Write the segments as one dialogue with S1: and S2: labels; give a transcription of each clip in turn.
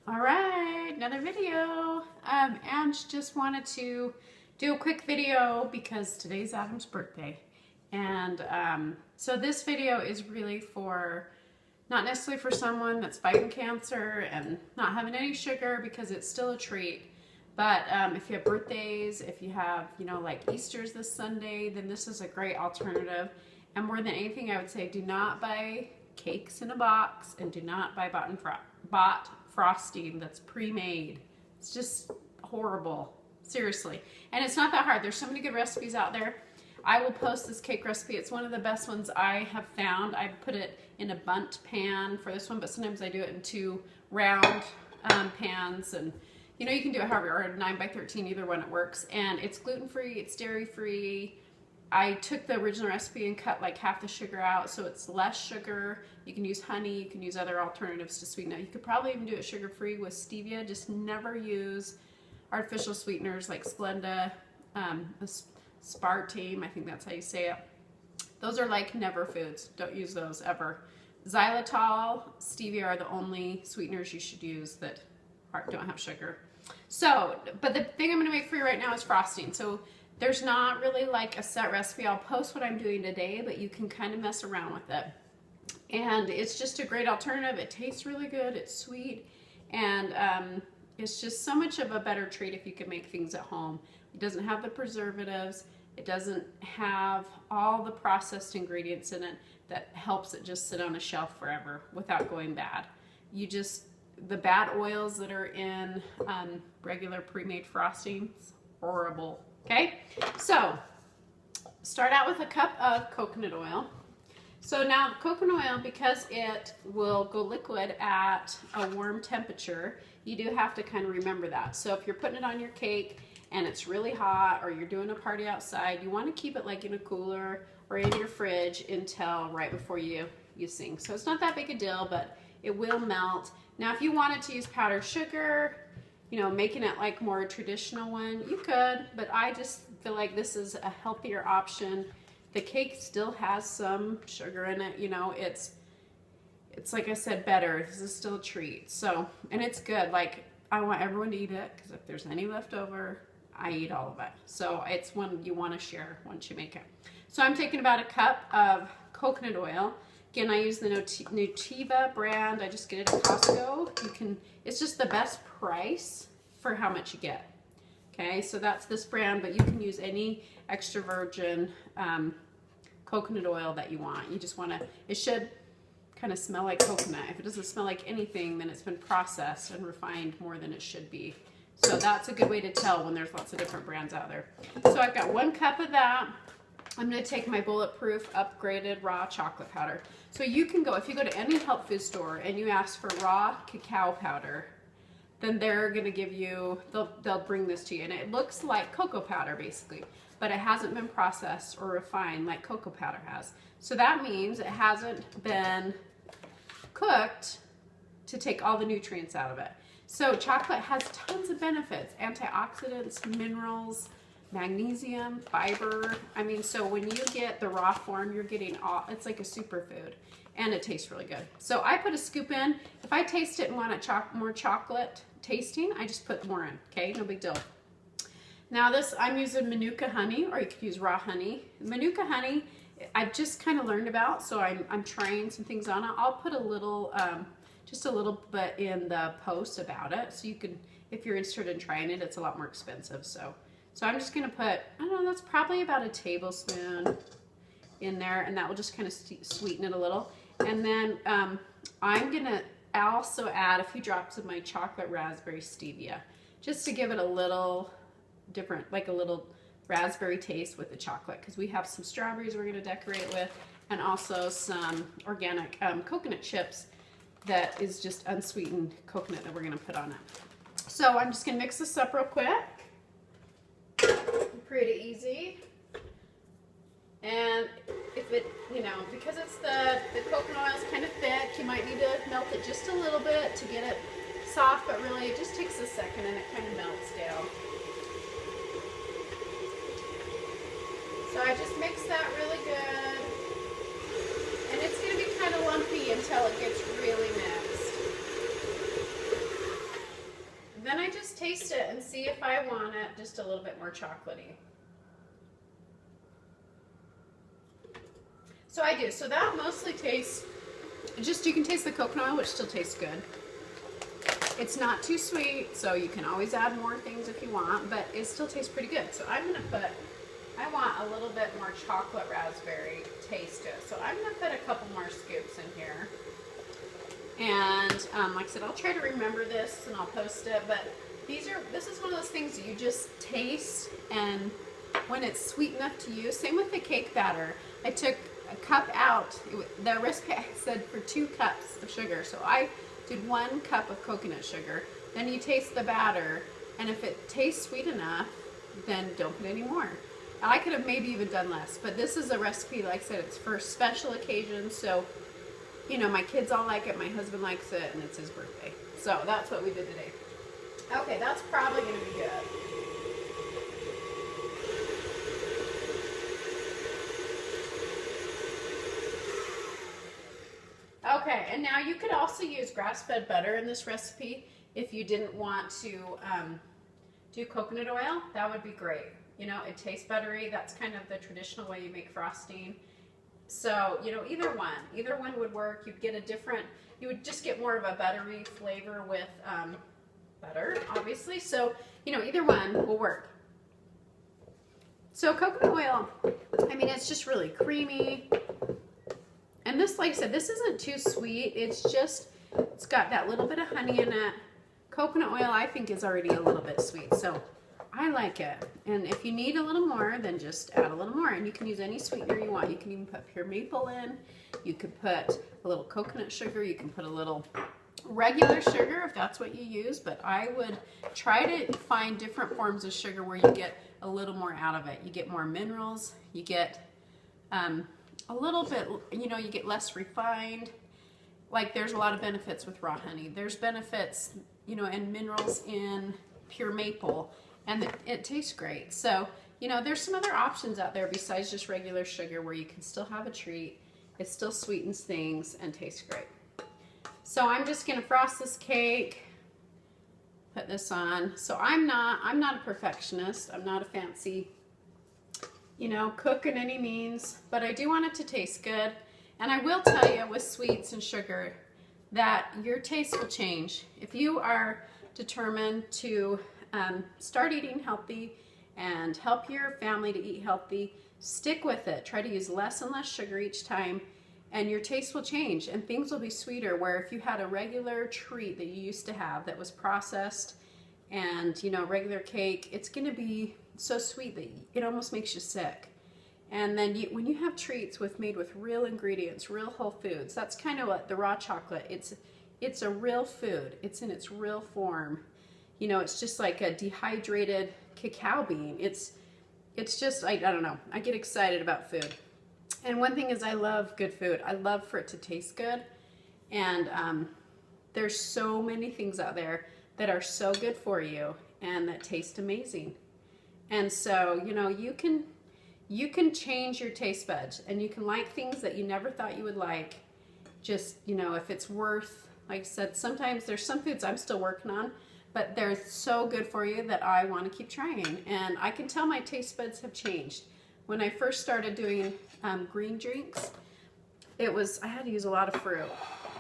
S1: All right, another video. And just wanted to do a quick video because today's Adam's birthday. And so this video is really for, not necessarily for someone that's fighting cancer and not having any sugar because it's still a treat. But if you have birthdays, if you have, like Easter's this Sunday, then this is a great alternative. And more than anything, I would say do not buy cakes in a box and do not buy bought frosting that's pre-made. It's just horrible, seriously. And it's not that hard. There's so many good recipes out there. I will post this cake recipe. It's one of the best ones I have found. I put it in a bundt pan for this one, but sometimes I do it in two round pans, and you can do it however, or a 9 by 13, either one, it works. And it's gluten-free, it's dairy-free. I took the original recipe and cut like half the sugar out, so it's less sugar. You can use honey, you can use other alternatives to sweeten it. You could probably even do it sugar-free with stevia. Just never use artificial sweeteners like Splenda, aspartame, I think that's how you say it. Those are like never foods. Don't use those ever. Xylitol, stevia are the only sweeteners you should use that don't have sugar. So, but the thing I'm going to make for you right now is frosting. So there's not really like a set recipe. I'll post what I'm doing today, but you can kind of mess around with it. And it's just a great alternative. It tastes really good. It's sweet. And it's just so much of a better treat if you can make things at home. It doesn't have the preservatives. It doesn't have all the processed ingredients in it that helps it just sit on a shelf forever without going bad. The bad oils that are in regular pre-made frostings, horrible. Okay, so start out with a cup of coconut oil. So now coconut oil, because it will go liquid at a warm temperature, you do have to kind of remember that. So if you're putting it on your cake and it's really hot, or you're doing a party outside, you want to keep it like in a cooler or in your fridge until right before you sing. So it's not that big a deal, but it will melt. Now if you wanted to use powdered sugar, making it like more a traditional one, you could, but I just feel like this is a healthier option. The cake still has some sugar in it, it's like I said, better. This is still a treat. So, and it's good. Like, I want everyone to eat it, because if there's any left over, I eat all of it. So it's one you want to share once you make it. So I'm taking about a cup of coconut oil. Again, I use the Nutiva brand. I just get it at Costco. It's just the best price for how much you get. Okay, so that's this brand, but you can use any extra virgin coconut oil that you want. You just want to, it should kind of smell like coconut. If it doesn't smell like anything, then it's been processed and refined more than it should be. So that's a good way to tell when there's lots of different brands out there. So I've got 1 cup of that. I'm going to take my Bulletproof upgraded raw chocolate powder. So you can go, if you go to any health food store and you ask for raw cacao powder, then they're going to give you, they'll bring this to you. And it looks like cocoa powder basically, but it hasn't been processed or refined like cocoa powder has. So that means it hasn't been cooked to take all the nutrients out of it. So chocolate has tons of benefits, antioxidants, minerals, magnesium, fiber. I mean, so when you get the raw form, you're getting all, it's like a superfood, and it tastes really good. So I put a scoop in. If I taste it and want it more chocolate tasting, I just put more in, okay? No big deal. Now this, I'm using Manuka honey, or you could use raw honey. Manuka honey, I've just kind of learned about, so I'm trying some things on it. I'll put a little, just a little bit in the post about it, so you can, if you're interested in trying it, it's a lot more expensive, so I'm just going to put, I don't know, that's probably about a tablespoon in there, and that will just kind of sweeten it a little. And then I'm going to also add a few drops of my chocolate raspberry stevia, just to give it a little different, like a little raspberry taste with the chocolate, because we have some strawberries we're going to decorate with, and also some organic coconut chips that is just unsweetened coconut that we're going to put on it. So I'm just going to mix this up real quick. Pretty easy. And if it, because it's the coconut oil is kind of thick, you might need to melt it just a little bit to get it soft, but really it just takes a second and it kind of melts down. So I just mix that really good. And it's going to be kind of lumpy until it gets really mixed. taste it and see if I want it just a little bit more chocolatey. So I do. So that mostly tastes, just you can taste the coconut oil, which still tastes good. It's not too sweet, so you can always add more things if you want, but it still tastes pretty good. So I'm going to put, I want a little bit more chocolate raspberry taste to it. So I'm going to put a couple more scoops in here. And like I said, I'll try to remember this and I'll post it, but this is one of those things that you just taste, and when it's sweet enough to use, same with the cake batter. I took a cup out, the recipe said for 2 cups of sugar, so I did 1 cup of coconut sugar. Then you taste the batter, and if it tastes sweet enough, then don't put any more. I could have maybe even done less, but this is a recipe, like I said, it's for special occasions, so you know, my kids all like it, my husband likes it, and it's his birthday. So that's what we did today. Okay, that's probably going to be good. Okay, and now you could also use grass-fed butter in this recipe if you didn't want to do coconut oil. That would be great. You know, it tastes buttery. That's kind of the traditional way you make frosting. So, you know, either one would work. You'd get a different, you would just get more of a buttery flavor with butter, obviously. So, you know, either one will work. So coconut oil, I mean, it's just really creamy. And this, like I said, this isn't too sweet. It's just, it's got that little bit of honey in it. Coconut oil, I think, is already a little bit sweet. So I like it. And if you need a little more, then just add a little more. And you can use any sweetener you want. You can even put pure maple in. You could put a little coconut sugar. You can put a little regular sugar if that's what you use. But I would try to find different forms of sugar where you get a little more out of it. You get more minerals. You get a little bit, you know, you get less refined. Like there's a lot of benefits with raw honey. There's benefits, you know, and minerals in pure maple. And it tastes great. So, you know, there's some other options out there besides just regular sugar where you can still have a treat. It still sweetens things and tastes great. So I'm just going to frost this cake, put this on. So I'm not a perfectionist. I'm not a fancy, you know, cook in any means, but I do want it to taste good. And I will tell you with sweets and sugar that your taste will change. If you are determined to start eating healthy and help your family to eat healthy, stick with it. Try to use less and less sugar each time, and your taste will change and things will be sweeter. Where if you had a regular treat that you used to have that was processed and, you know, regular cake, it's going to be so sweet that it almost makes you sick. And then when you have treats made with real ingredients, real whole foods, that's kind of what the raw chocolate, it's a real food. It's in its real form. You know, it's just like a dehydrated cacao bean. It's just, I don't know. I get excited about food. And one thing is I love good food. I love for it to taste good. And there's so many things out there that are so good for you and that taste amazing. And so, you know, you can change your taste buds and you can like things that you never thought you would like. Just, you know, if it's worth, like I said, sometimes there's some foods I'm still working on, but they're so good for you that I want to keep trying. And I can tell my taste buds have changed. When I first started doing green drinks, I had to use a lot of fruit.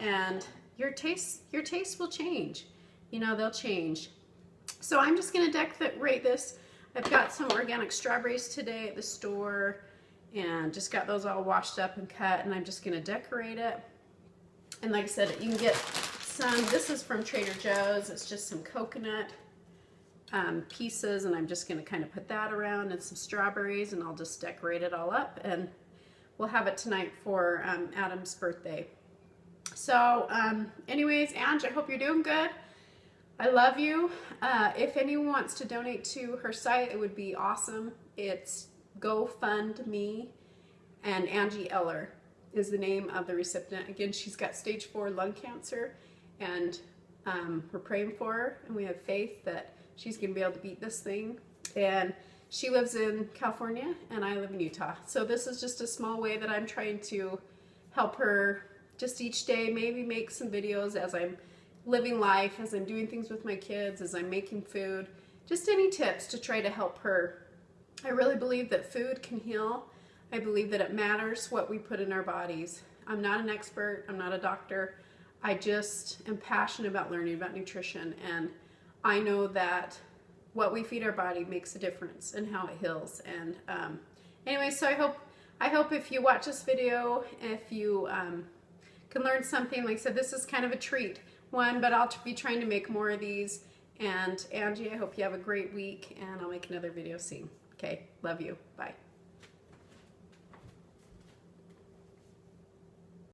S1: And your taste will change. You know, they'll change. So I'm just going to decorate this. I've got some organic strawberries today at the store and just got those all washed up and cut, and I'm just going to decorate it. And like I said, you can get some, this is from Trader Joe's, it's just some coconut pieces, and I'm just going to kind of put that around and some strawberries, and I'll just decorate it all up, and we'll have it tonight for Adam's birthday. So anyways, Ange, I hope you're doing good. I love you. If anyone wants to donate to her site, it would be awesome. It's GoFundMe, and Angie Eller is the name of the recipient. Again, she's got stage 4 lung cancer, and we're praying for her, and we have faith that she's going to be able to beat this thing. And she lives in California, and I live in Utah. So this is just a small way that I'm trying to help her just each day, maybe make some videos as I'm living life, as I'm doing things with my kids, as I'm making food, just any tips to try to help her. I really believe that food can heal. I believe that it matters what we put in our bodies. I'm not an expert, I'm not a doctor. I just am passionate about learning about nutrition, and I know that what we feed our body makes a difference in how it heals. And anyway, so I hope if you watch this video, if you can learn something. Like I said, this is kind of a treat one, but I'll be trying to make more of these. And Angie, I hope you have a great week, and I'll make another video soon. Okay, love you. Bye.